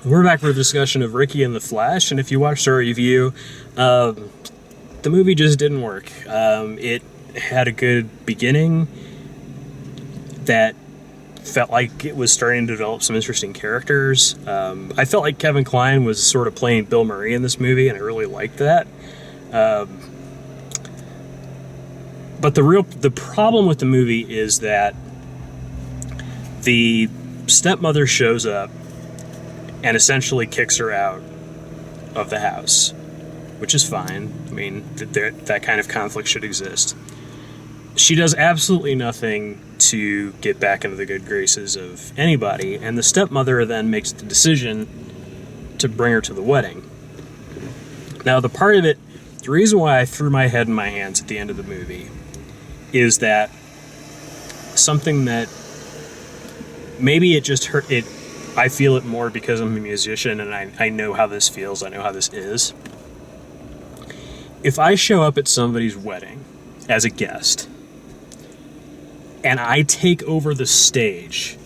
We're back for a discussion of Ricki and the Flash, and if you watched our review, the movie just didn't work. It had a good beginning that felt like it was starting to develop some interesting characters. I felt like Kevin Kline was sort of playing Bill Murray in this movie, and I really liked that. But the problem with the movie is that the stepmother shows up and essentially kicks her out of the house, which is fine. I mean, that kind of conflict should exist. She does absolutely nothing to get back into the good graces of anybody, and the stepmother then makes the decision to bring her to the wedding. Now, the reason why I threw my head in my hands at the end of the movie is that something that maybe it just hurt it. I feel it more because I'm a musician and I know how this feels. I know how this is. If I show up at somebody's wedding as a guest and I take over the stage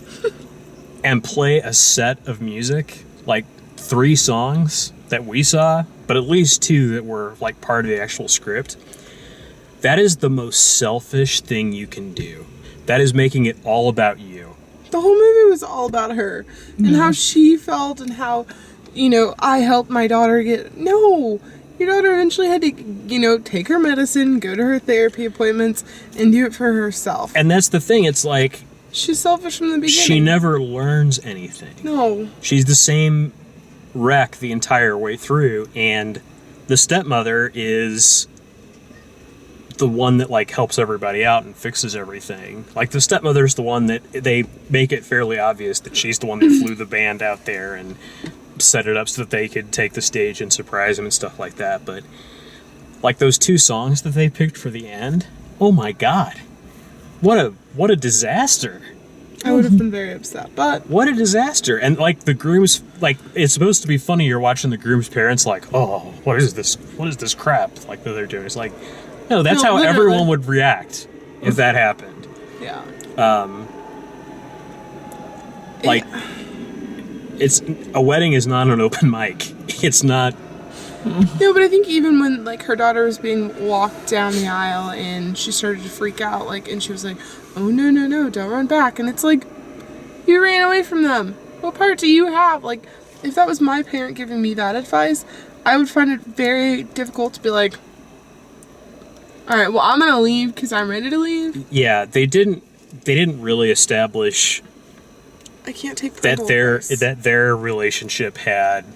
and play a set of music, like 3 songs that we saw, but at least 2 that were like part of the actual script, that is the most selfish thing you can do. That is making it all about you. The whole movie was all about her and how she felt and how, I helped my daughter get... No, your daughter eventually had to, take her medicine, go to her therapy appointments, and do it for herself. And that's the thing. It's like... She's selfish from the beginning. She never learns anything. No. She's the same wreck the entire way through, and the stepmother is the one that like helps everybody out and fixes everything. Like the stepmother's the one that they make it fairly obvious that she's the one that flew the band out there and set it up so that they could take the stage and surprise him and stuff like that. But like those 2 songs that they picked for the end, oh my god, what a disaster. I would have been very upset, but... What a disaster. And, like, the groom's... Like, it's supposed to be funny. You're watching the groom's parents like, oh, what is this? What is this crap? Like, that they're doing. It's like, no, that's how literally. Everyone would react if that happened. Yeah. Like, it's... A wedding is not an open mic. It's not... No, but I think even when, like, her daughter was being walked down the aisle and she started to freak out, like, and she was like, oh, no, don't run back. And it's like, you ran away from them. What part do you have? Like, if that was my parent giving me that advice, I would find it very difficult to be like, all right, well, I'm going to leave because I'm ready to leave. Yeah, they didn't really establish I can't take that their relationship had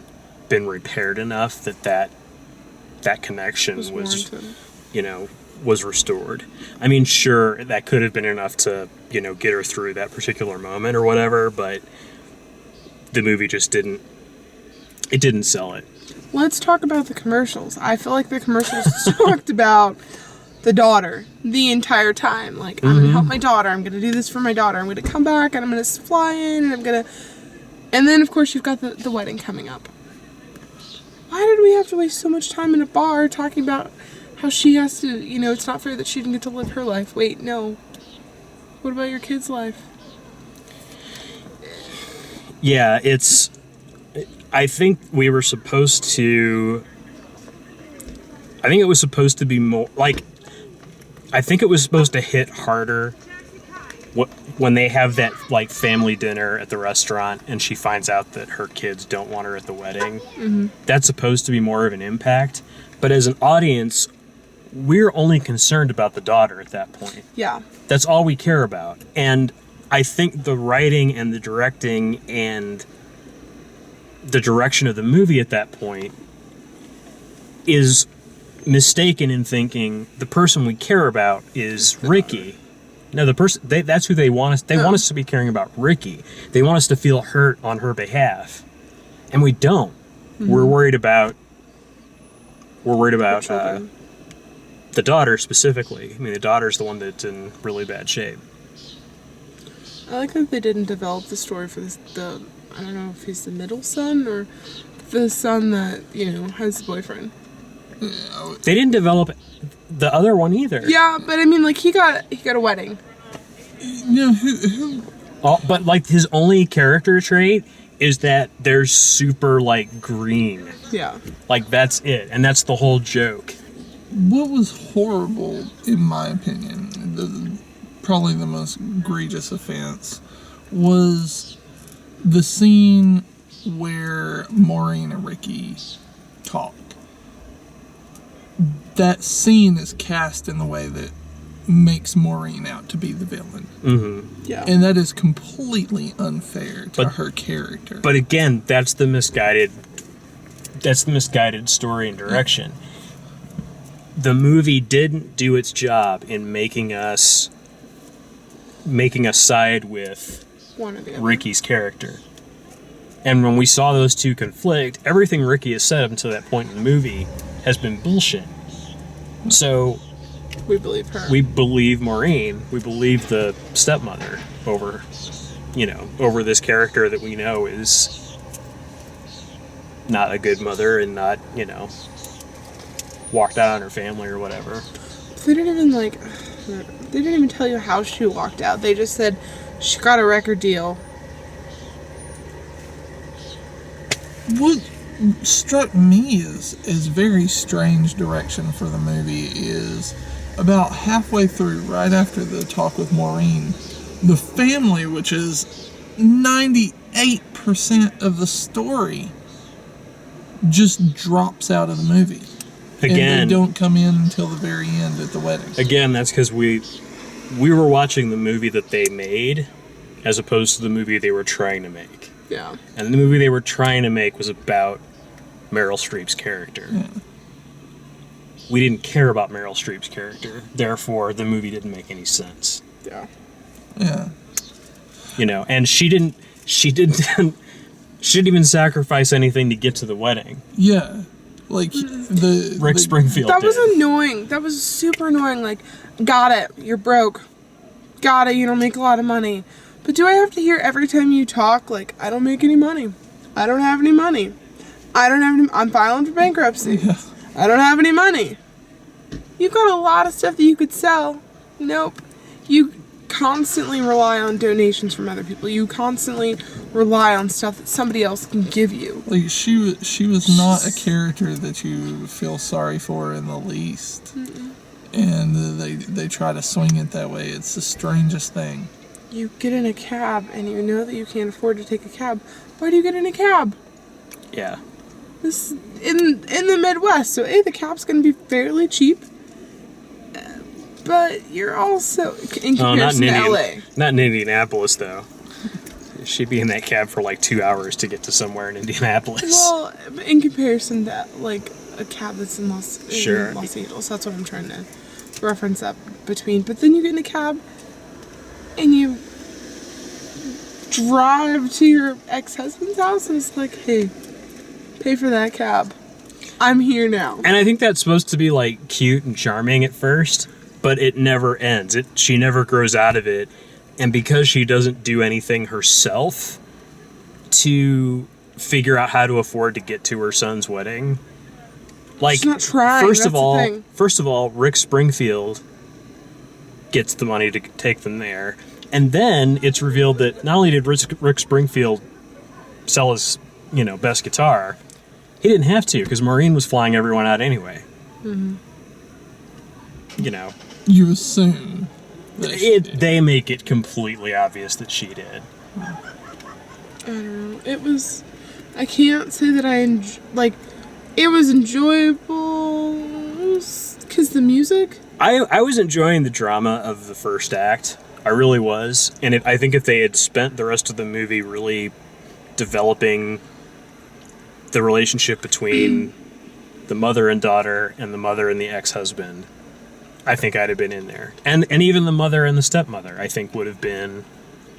been repaired enough that connection was was restored. I mean, sure, that could have been enough to, get her through that particular moment or whatever, but the movie just didn't sell it. Let's talk about the commercials. I feel like the commercials talked about the daughter the entire time. Like, I'm going to help my daughter. I'm going to do this for my daughter. I'm going to come back and I'm going to fly in and I'm going to... And then, of course, you've got the wedding coming up. Why did we have to waste so much time in a bar talking about how she has to, it's not fair that she didn't get to live her life. Wait, no. What about your kid's life? Yeah, I think it was supposed to be more, like, I think it was supposed to hit harder when they have that, like, family dinner at the restaurant and she finds out that her kids don't want her at the wedding. Mm-hmm. That's supposed to be more of an impact. But as an audience, we're only concerned about the daughter at that point. Yeah. That's all we care about. And I think the writing and the directing and the direction of the movie at that point is mistaken in thinking the person we care about is Ricki. No, the person that's who they want us. They want us to be caring about Ricki. They want us to feel hurt on her behalf, and we don't. Mm-hmm. We're worried about the daughter specifically. I mean, the daughter's the one that's in really bad shape. I like that they didn't develop the story for the I don't know if he's the middle son or the son that has the boyfriend. They didn't develop the other one either. Yeah, but I mean, like, he got a wedding. No, but like his only character trait is that they're super, like, green. Yeah. Like, that's it. And that's the whole joke. What was horrible, in my opinion, probably the most egregious offense, was the scene where Maureen and Ricki talk. That scene is cast in the way that makes Maureen out to be the villain. Mm-hmm. Yeah. And that is completely unfair to her character. But again, that's the misguided story and direction. The movie didn't do its job in making us side with One or the other. Ricky's character. And when we saw those two conflict, everything Ricki has said up until that point in the movie has been bullshit. So We believe her. we believe Maureen, we believe the stepmother over this character that we know is not a good mother and not, walked out on her family or whatever. They didn't even tell you how she walked out. They just said she got a record deal. What struck me as very strange direction for the movie is about halfway through, right after the talk with Maureen, the family, which is 98% of the story, just drops out of the movie. Again, And they don't come in until the very end at the wedding. Again, that's because we were watching the movie that they made as opposed to the movie they were trying to make. Yeah. And the movie they were trying to make was about Meryl Streep's character. Yeah. We didn't care about Meryl Streep's character. Therefore, the movie didn't make any sense. Yeah. Yeah. And she didn't even sacrifice anything to get to the wedding. Yeah. Like, Rick Springfield That did. was annoying. That was super annoying. Like, got it. You're broke. Got it. You don't make a lot of money. But do I have to hear every time you talk, like, I don't make any money. I don't have any money. I'm filing for bankruptcy. Yeah. I don't have any money. You've got a lot of stuff that you could sell. Nope. You constantly rely on donations from other people. You constantly rely on stuff that somebody else can give you. Like, she was not a character that you feel sorry for in the least. Mm-mm. And they try to swing it that way. It's the strangest thing. You get in a cab and you know that you can't afford to take a cab. Why do you get in a cab? Yeah. This in the Midwest, so the cab's gonna be fairly cheap. But you're also in comparison to LA. Not in Indianapolis, though. She'd be in that cab for like 2 hours to get to somewhere in Indianapolis. Well, in comparison to like a cab that's in Los Angeles, that's what I'm trying to reference that between. But then you get in a cab and you drive to your ex-husband's house, and it's like, hey, pay for that cab. I'm here now. And I think that's supposed to be like cute and charming at first, but it never ends. She never grows out of it. And because she doesn't do anything herself to figure out how to afford to get to her son's wedding, like, she's not trying. First That's of all, Rick Springfield gets the money to take them there. And then it's revealed that not only did Rick Springfield sell his, best guitar, he didn't have to because Maureen was flying everyone out anyway. Mm-hmm. You assume that They make it completely obvious that she did. I don't know. It was. I can't say that it was enjoyable because the music. I was enjoying the drama of the first act. I really was. And I think if they had spent the rest of the movie really developing the relationship between the mother and daughter and the mother and the ex-husband, I think I'd have been in there. And even the mother and the stepmother, I think, would have been...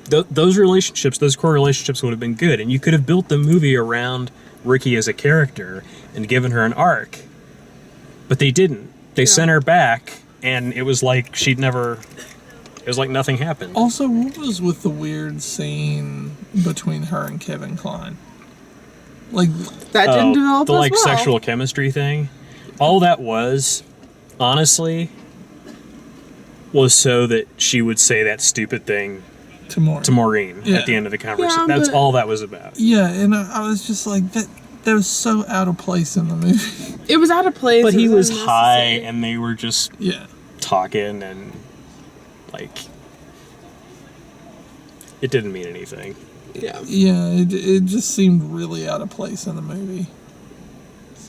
those relationships, those core relationships would have been good. And you could have built the movie around Ricki as a character and given her an arc. But they didn't. They sent her back, and it was like she'd never... It was like nothing happened. Also, what was with the weird scene between her and Kevin Kline? Like, That didn't develop the as well. sexual chemistry thing. All that was, honestly, was so that she would say that stupid thing to Maureen Yeah. at the end of the conversation. Yeah, That's but- all that was about. Yeah, and I was just like, that was so out of place in the movie. It was out of place. But it he was unnecessary. high, and they were just Yeah. talking, and like it didn't mean anything. Yeah. Yeah, it just seemed really out of place in the movie.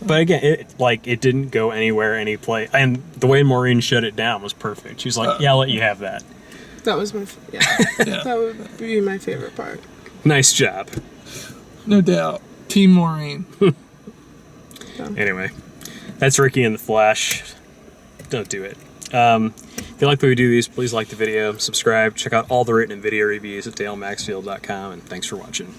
But again, it didn't go anywhere, any place, and the way Maureen shut it down was perfect. She's like, "Yeah, I'll let you have that. That was my. Yeah. Yeah. That would be my favorite part. Nice job." No doubt. Team Maureen. Anyway, that's Ricki and the Flash. Don't do it. If you like the way we do these, please like the video, subscribe, check out all the written and video reviews at dalemaxfield.com, and thanks for watching.